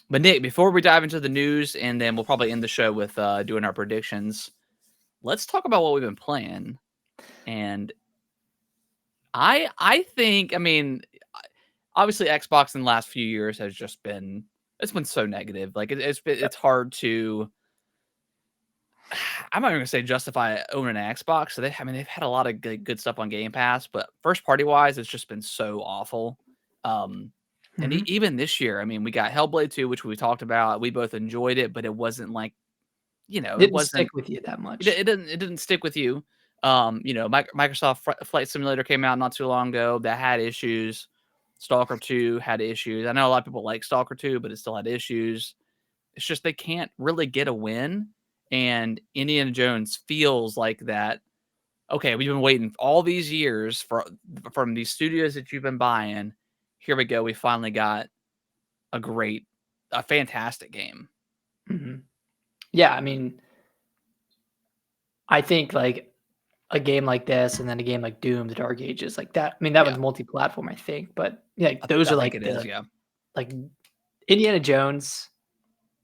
But Nick, before we dive into the news, and then we'll probably end the show with doing our predictions, let's talk about what we've been playing. And I think, I mean, obviously Xbox in the last few years has just been so negative. Like it's hard to. I'm not even gonna say justify owning an Xbox. So they've had a lot of good stuff on Game Pass, but first party wise, it's just been so awful. And even this year, I mean, we got Hellblade 2, which we talked about. We both enjoyed it, but it wasn't like, it Didn't stick wasn't. with you that much. It didn't stick with you. Microsoft Flight Simulator came out not too long ago that had issues. Stalker 2 had issues. I know a lot of people like Stalker 2, but it still had issues. It's just they can't really get a win. And Indiana Jones feels like that. Okay, we've been waiting all these years from these studios that you've been buying. Here we go. We finally got a fantastic game. Mm-hmm. Yeah, I mean, I think like a game like this, and then a game like Doom, The Dark Ages, like that. I mean, that Yeah, one's multi-platform, I think, but yeah, I those are think like it is. Yeah, like Indiana Jones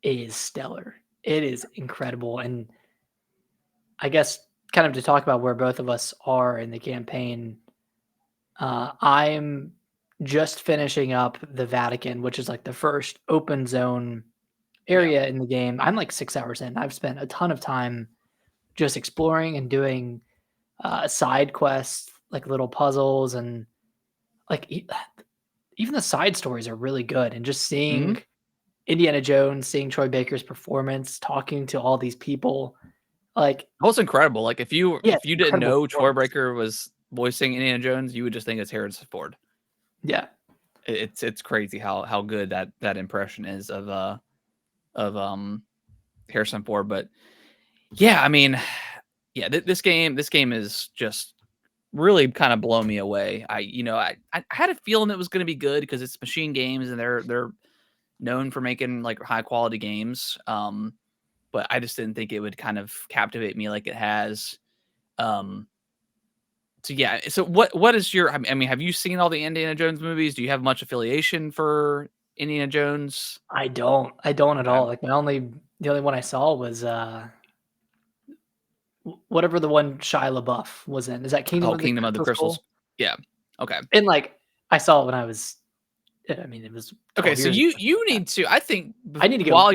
is stellar. It is incredible, and I guess kind of to talk about where both of us are in the campaign. I'm just finishing up the Vatican, which is like the first open zone yeah. area in the game. I'm like 6 hours in. I've spent a ton of time just exploring and doing side quests, like little puzzles, and like even the side stories are really good. And just Mm-hmm. seeing Indiana Jones, seeing Troy Baker's performance, talking to all these people, like That was incredible. Like yeah, if it's you didn't incredible know Troy performance. Breaker was voicing Indiana Jones, you would just think it's Harrison Ford. Yeah, It's crazy how good that impression is of Harrison Ford. But yeah, I mean, yeah, this game is just really kind of blown me away. I had a feeling it was going to be good because it's Machine Games and they're known for making like high quality games. But I just didn't think it would kind of captivate me like it has. Um, so yeah, so what is your? I mean, have you seen all the Indiana Jones movies? Do you have much affiliation for Indiana Jones? I don't. I don't at Okay. all. Like the only one I saw was whatever the one Shia LaBeouf was in. Is that Kingdom Oh, of the Kingdom of the Crystal Crystals. Skull? Yeah. Okay. And like I saw it when I was, I mean, it was Okay. 12 So years ago. you need to. I think I need to go while watch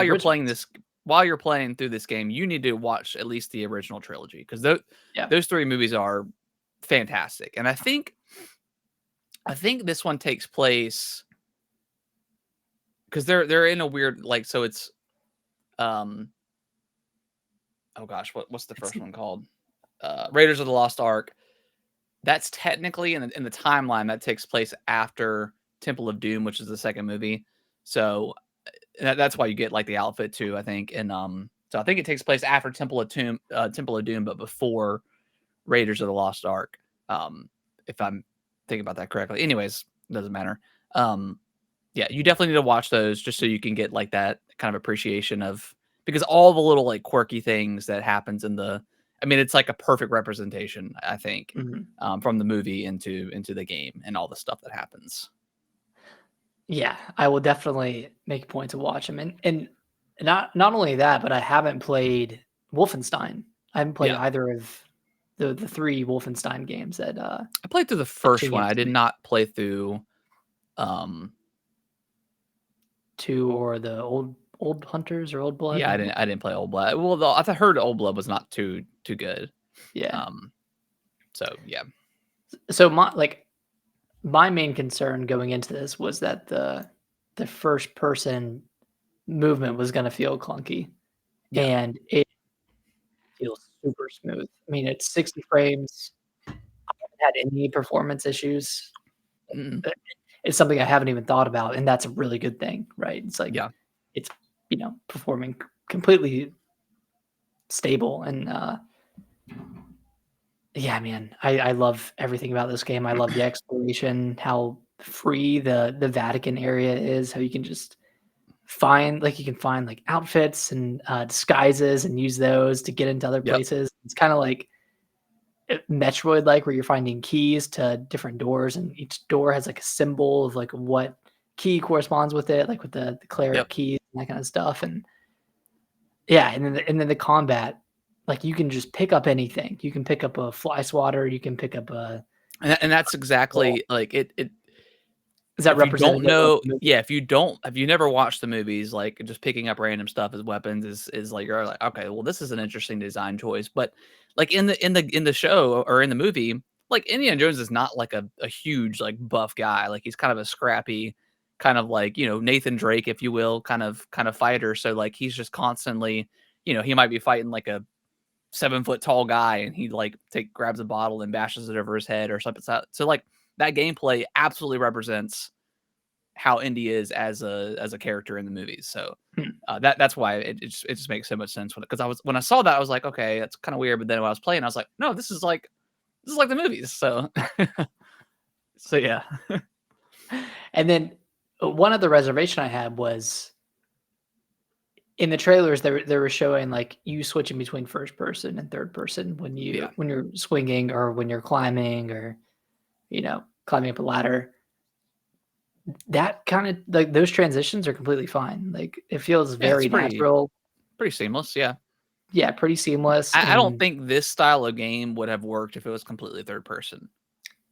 the you're playing originals. this, while you're playing through this game, you need to watch at least the original trilogy because Yeah. those three movies are fantastic. And I think this one takes place because they're in a weird like so it's um oh gosh what's the It's first one called Raiders of the Lost Ark. That's technically in the timeline that takes place after Temple of Doom, which is the second movie. So that's why you get like the outfit too, I think. And so I think it takes place after Temple of Doom, but before Raiders of the Lost Ark. If I'm thinking about that correctly. Anyways, doesn't matter. Um, yeah, you definitely need to watch those just so you can get like that kind of appreciation of because all the little like quirky things that happens in the I mean, it's like a perfect representation, I think, mhm. from the movie into the game and all the stuff that happens. Yeah, I will definitely make a point to watch them. And not only that, but I haven't played Wolfenstein. I haven't played Yeah, either of the 3 Wolfenstein games that I played through the that first one. Shinji I did made. not play through. Um, 2 or the old Hunters or Old Blood. yeah, I didn't play Old Blood. Well, though, I heard Old Blood was not too good. Yeah. Um, so yeah, So my main concern going into this was that the first person movement was gonna feel clunky, yeah. and it feels super smooth. I mean, it's 60 frames. I haven't had any performance issues. Mm, Uh, It's something I haven't even thought about, and that's a really good thing, right? It's like yeah. it's, performing completely stable and, yeah, man, I love everything about this game. I love the exploration, how free the Vatican area is, how you can just you can find, like, outfits and, disguises and use those to get into other Yep. places. It's kinda like, Metroid-like, where you're finding keys to different doors, and each door has, like, a symbol of, like, what key corresponds with it, like with the cleric Yep. keys and that kind of stuff. And yeah, and then the combat, like you can just pick up anything. You can pick up a fly swatter. You can pick up a. And that's exactly like it. Is that If you don't representative of know, the movie? yeah, if you never watched the movies, like just picking up random stuff as weapons is like you're like, okay, well, this is an interesting design choice. But like in the show or in the movie, like Indiana Jones is not like a huge like buff guy. Like he's kind of a scrappy, kind of like, Nathan Drake, if you will, kind of fighter. So like he's just constantly, he might be fighting like a 7 foot tall guy and he like grabs a bottle and bashes it over his head or something. So like that gameplay absolutely represents how Indy is as a character in the movies. So Hmm. that's why it just makes so much sense because when I saw that I was like, okay, that's kind of weird. But then when I was playing, I was like, no, this is like the movies. So so yeah, And then one other reservation I had was in the trailers they were showing like you switching between first person and third person when yeah, you're swinging or when you're climbing or climbing up a ladder. That kind of like those transitions are completely fine. Like it feels yeah, it's very natural. pretty seamless. Yeah, Yeah, pretty seamless. I don't And think this style of game would have worked if it was completely third person.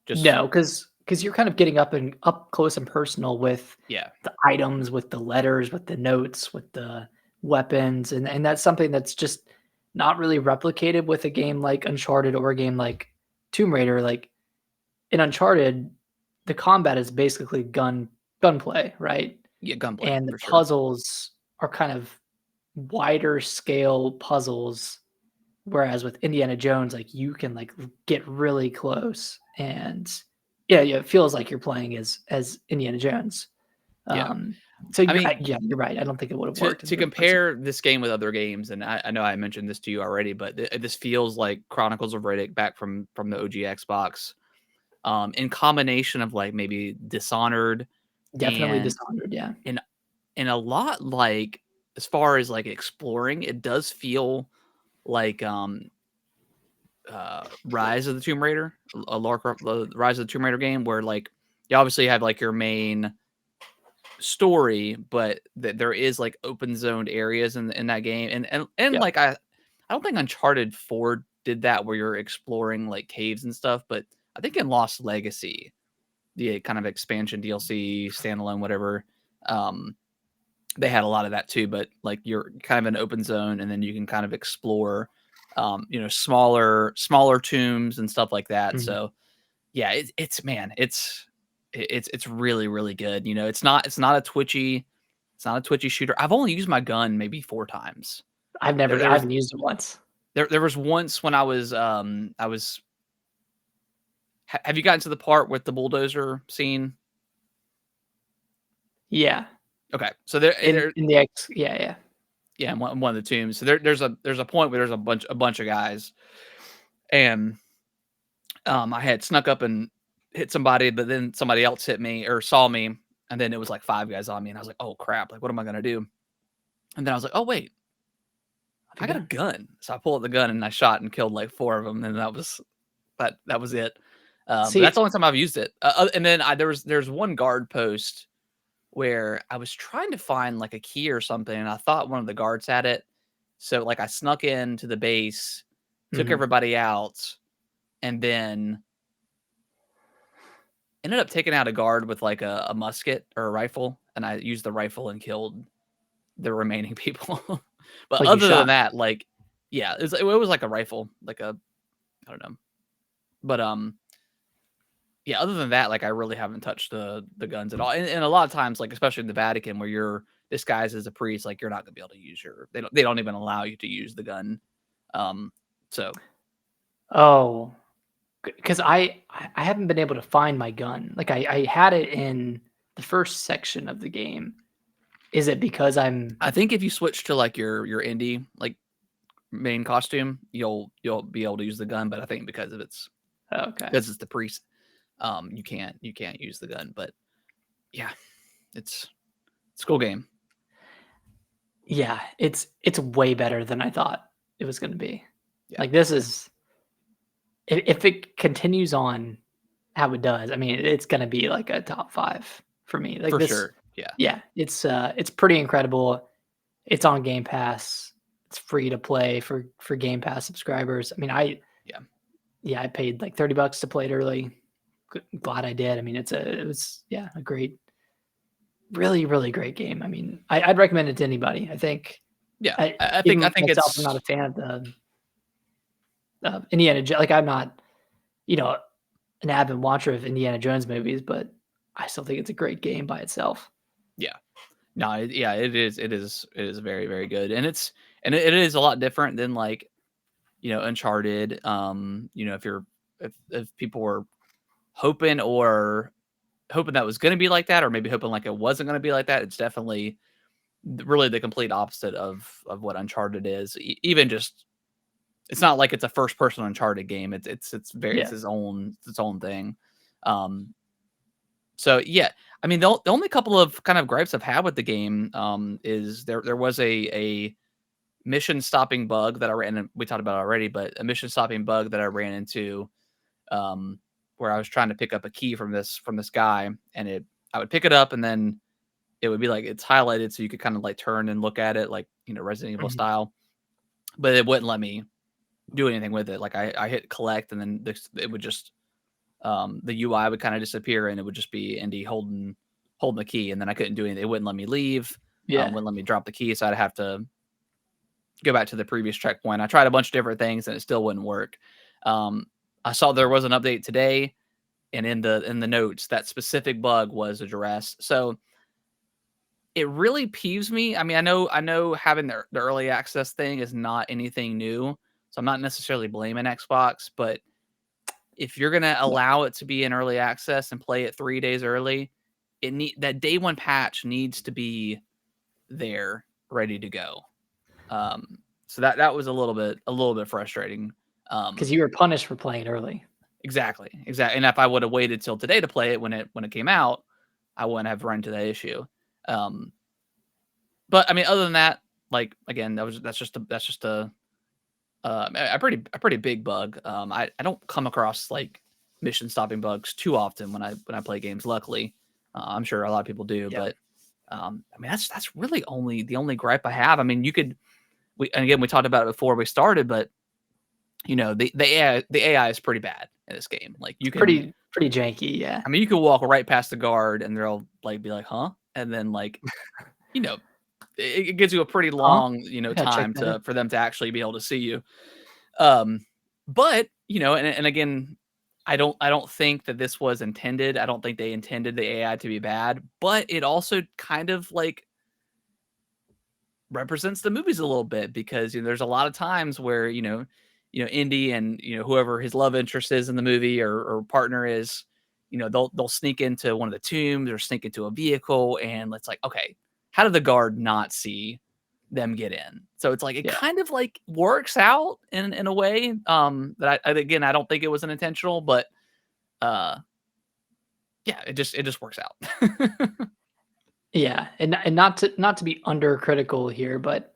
Just no, because you're kind of getting up close and personal with yeah, the items, with the letters, with the notes, with the weapons, and that's something that's just not really replicated with a game like Uncharted or a game like Tomb Raider. Like in Uncharted, the combat is basically gunplay, right? yeah, gunplay And the for sure. puzzles are kind of wider scale puzzles, whereas with Indiana Jones, like you can like get really close and yeah, it feels like you're playing as Indiana Jones. Yeah, Um, so I mean, yeah, you're right. I don't think it would have to worked in to third person. compare this game with other games, and I know I mentioned this to you already, but this feels like Chronicles of Riddick back from the OG Xbox, in combination of like maybe Dishonored Definitely and Dishonored, yeah. and and a lot like as far as like exploring, it does feel like Rise of the Tomb Raider, a Lara Croft, the Rise of the Tomb Raider game, where like you obviously have like your main story, but there is like open zoned areas in that game, and Yep. like I don't think Uncharted 4 did that where you're exploring like caves and stuff, but I think in Lost Legacy, the kind of expansion DLC, standalone, whatever, um, they had a lot of that too. But like you're kind of in an open zone, and then you can kind of explore, smaller tombs and stuff like that. Mhm. So yeah, it's man, it's really really good. It's not a twitchy shooter. I've only used my gun maybe 4 times. There there I was haven't used it once. there was once when I was. Have you gotten to the part with the bulldozer scene? Yeah. Okay, so there In the X, yeah, yeah. yeah, in one of the tombs. So there's a point where there's a bunch of guys, and I had snuck up and hit somebody, but then somebody else hit me or saw me, and then it was like 5 guys on me, and I was like, oh crap, like what am I gonna do? And then I was like, oh wait, The I got a gun. gun. So I pulled out the gun and I shot and killed like 4 of them, and that was it. But that's See, the only time I've used it. And then there's one guard post where I was trying to find like a key or something, and I thought one of the guards had it. So like I snuck into the base, took mhm, everybody out, and then ended up taking out a guard with like a musket or a rifle, and I used the rifle and killed the remaining people. But like you other than shot. that, like, yeah, it was like a rifle, like a I don't know, but yeah. Other than that, like, I really haven't touched the guns at all. And a lot of times, like especially in the Vatican, where you're disguised as a priest, like you're not gonna be able to use they don't even allow you to use the gun. Um, so Oh, because I haven't been able to find my gun. Like I had it in the first section of the game. Is it because I'm I think if you switch to like your indie like main costume, you'll be able to use the gun. But I think okay. because it's the priest, you can't use the gun. But yeah, it's it's a cool game. Yeah, it's way better than I thought it was gonna be. Yeah, Like, this is if it continues on how it does, I mean, it's gonna be like a top 5 for me. Like For this, sure. Yeah. yeah, it's pretty incredible. It's on Game Pass. It's free to play for Game Pass subscribers. I mean, Yeah. I paid like $30 to play it early. Glad I did. I mean, it was a great, really really great game. I mean, I'd recommend it to anybody. I think Yeah. I I even think myself, I'm not it's a fan of the Indiana Jones. Like I'm not, you know, an avid watcher of Indiana Jones movies, but I still think it's a great game by itself. yeah. No, yeah, it is very, very good. And it is a lot different than like, Uncharted. If people were hoping that was going to be like that, or maybe hoping like it wasn't going to be like that, it's definitely really the complete opposite of what Uncharted is. Even just, it's not like it's a first person Uncharted game. It's Yeah. its own thing. Um, so yeah, I mean the only couple of kind of gripes I've had with the game is there was a mission stopping bug that I ran. We talked about it already, but a mission stopping bug that I ran into, um, where I was trying to pick up a key from this guy, and I would pick it up, and then it would be like it's highlighted, so you could kind of like turn and look at it, like Resident Evil Mhm. style, but it wouldn't let me do anything with it. Like I hit collect, and then it would just the UI would kind of disappear, and it would just be Indy holding the key, and then I couldn't do anything. It wouldn't let me leave, Yeah. wouldn't let me drop the key, so I'd have to go back to the previous checkpoint. I tried a bunch of different things, and it still wouldn't work. Um, I saw there was an update today, and in the notes that specific bug was addressed. So it really peeves me. I mean, I know having the early access thing is not anything new, so I'm not necessarily blaming Xbox, but if you're gonna Yeah. allow it to be in early access and play it 3 days early, that day one patch needs to be there, ready to go. So that was a little bit frustrating. Because Um, you were punished for playing early. exactly. And if I would have waited till today to play it when it came out, I wouldn't have run into that issue. Um, but I mean, other than that, like again, that's just a pretty big bug. I don't come across like mission stopping bugs too often when I play games. Luckily, I'm sure a lot of people do, Yeah. but I mean that's really only the only gripe I have. I mean, and again we talked about it before we started, but the AI is pretty bad in this game. Like It's pretty janky, yeah. I mean, you can walk right past the guard and they'll like be like, huh, and then like you know it gives you a pretty Huh? long I gotta check time that in. for them to actually be able to see you. But and again, I don't think that this was intended. I don't think they intended the AI to be bad, but it also kind of like represents the movies a little bit because there's a lot of times where Indy and whoever his love interest is in the movie or partner is, they'll sneak into one of the tombs or sneak into a vehicle, and it's like, okay, how did the guard not see them get in? So it's like it Yeah. kind of like works out in a way that again I don't think it was an intentional, but uh yeah, it just works out. Yeah, and not to be undercritical here, but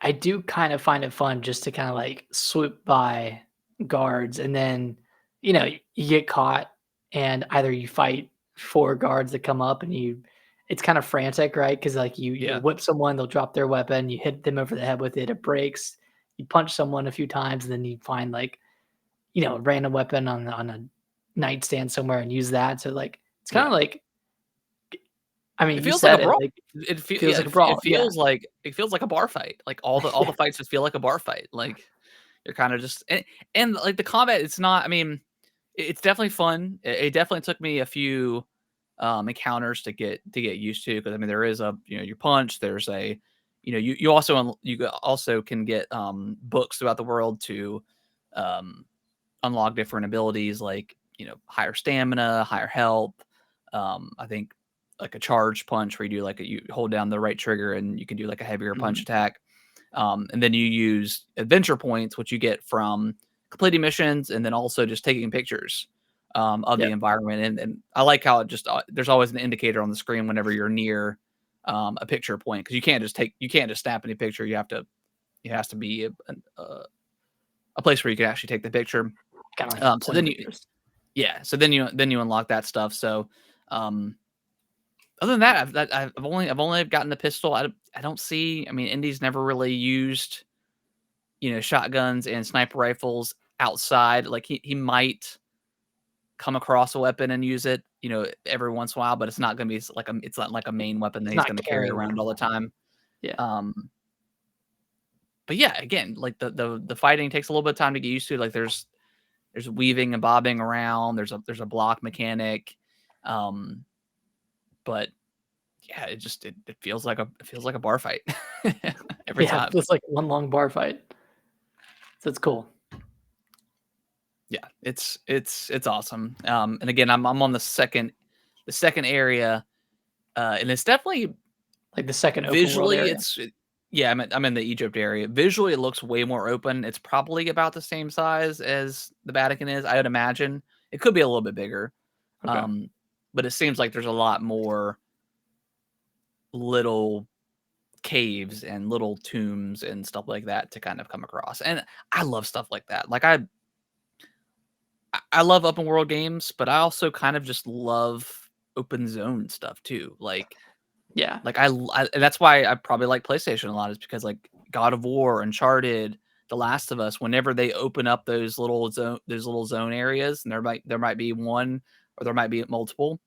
I do kind of find it fun just to kinda, like, swoop by guards, and then, you get caught, and either you fight 4 guards that come up and it's kind of frantic, right? Because like, you'll Yeah, whip someone, they'll drop their weapon, you hit them over the head with it, it breaks, you punch someone a few times, and then you find, like, a random weapon on a nightstand somewhere and use that, so, like, it's kinda yeah. like I It mean, you feels like a said it, brawl. like, feels Yeah, like a brawl, yeah. it feels like a bar fight. Like all Yeah, the fights just feel like a bar fight. Like you're kind of just like the combat. It's not. I mean, it's definitely fun. It definitely took me a few encounters to get used to because I mean there is a your punch. There's a you also also can get books throughout the world to um unlock different abilities like higher stamina, higher health. I think like a charge punch where you do like you hold down the right trigger and you can do like a heavier punch mhm, attack. And then you use adventure points, which you get from completing missions and then also just taking pictures of the yep, environment. And I like how it just there's always an indicator on the screen whenever you're near a picture point because you can't just snap any picture. You have to it has to be a place where you can actually take the picture. kinda like So point then of interest. yeah, so then you unlock that stuff. So, um, Other than that, I've only gotten the pistol. I don't see. I mean, Indy's never really used, shotguns and sniper rifles outside. Like he might come across a weapon and use it, every once in a while, but it's not gonna be it's not like a main weapon that It's he's not gonna carry carrying around one. all the time. Yeah. Um, but yeah, again, like the fighting takes a little bit of time to get used to. Like there's weaving and bobbing around. There's a block mechanic. Um, but yeah, it feels like a bar fight every Yeah, it time. feels like one long bar fight. So it's cool. Yeah, it's awesome. And again, I'm on the second area, and it's definitely Like the second open world visually area. yeah, I'm in the Egypt area. Visually, it looks way more open. It's probably about the same size as the Vatican is. I would imagine it could be a little bit bigger, Okay. um, but it seems like there's a lot more little caves and little tombs and stuff like that to kind of come across. And I love stuff like that. Like I love open world games, but I also kind of just love open zone stuff too. Yeah. Like and that's why I probably like PlayStation a lot is because like God of War, Uncharted, The Last of Us, whenever they open up those little zone areas, and there might be one or there might be multiple.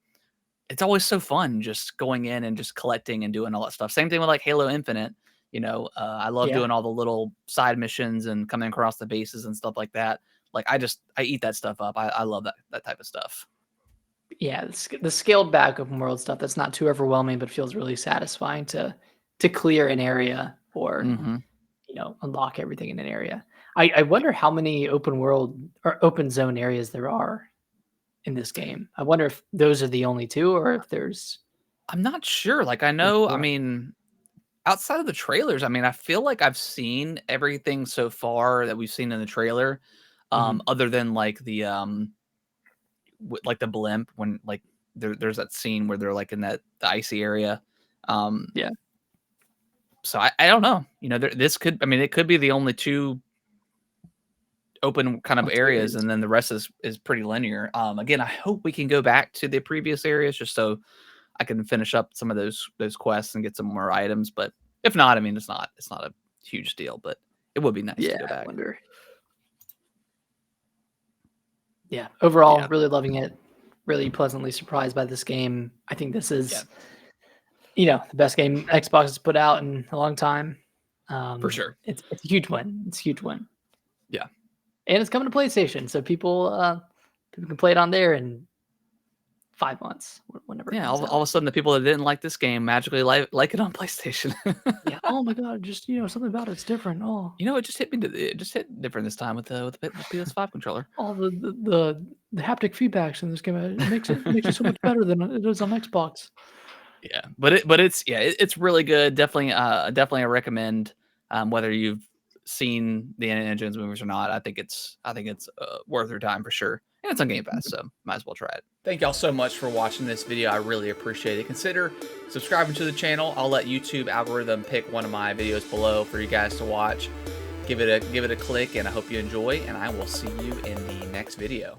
It's always so fun just going in and just collecting and doing all that stuff. Same thing with like Halo Infinite. I love Yeah. doing all the little side missions and coming across the bases and stuff like that. Like I eat that stuff up. I love that type of stuff. Yeah, the scaled back open world stuff that's not too overwhelming, but feels really satisfying to clear an area or Hmm. unlock everything in an area. I wonder how many open world or open zone areas there are in this game. I wonder if those are the only two or if I'm not sure. Like I there's know. I more. mean, outside of the trailers, I mean, I feel like I've seen everything so far that we've seen in the trailer, Mhm. other than like like the blimp when like there's that scene where they're like in the icy area. Um, Yeah. so I don't know. This could. I mean, it could be the only two open kind of Oh, two areas, areas. and then the rest is pretty linear. Again, I hope we can go back to the previous areas just so I can finish up some of those quests and get some more items. But if not, I mean, it's not a huge deal, but it would be nice to Yeah, go I back. wonder. Yeah, overall, Yeah, really loving it. Really pleasantly surprised by this game. I think this yeah, is, the best game Xbox has put out in a long time. for sure. It's a huge win. It's a huge win. Yeah, And it's coming to PlayStation, so people can play it on there in 5 months, whenever it yeah. comes All out. of a sudden, the people that didn't like this game magically like it on PlayStation. Yeah. Oh my god, just something about it's different. Oh, It just hit me. It just hit different this time with the PS5 controller. all the haptic feedbacks in this game it makes it so much better than it is on Xbox. Yeah, it's really good. Definitely I recommend, whether you've seen the Indiana Jones movies or not. I think it's worth your time for sure, and it's on Game Pass, so might as well try it. Thank y'all so much for watching this video. I really appreciate it. Consider subscribing to the channel. I'll let YouTube algorithm pick one of my videos below for you guys to watch. Give it a click, and I hope you enjoy. And I will see you in the next video.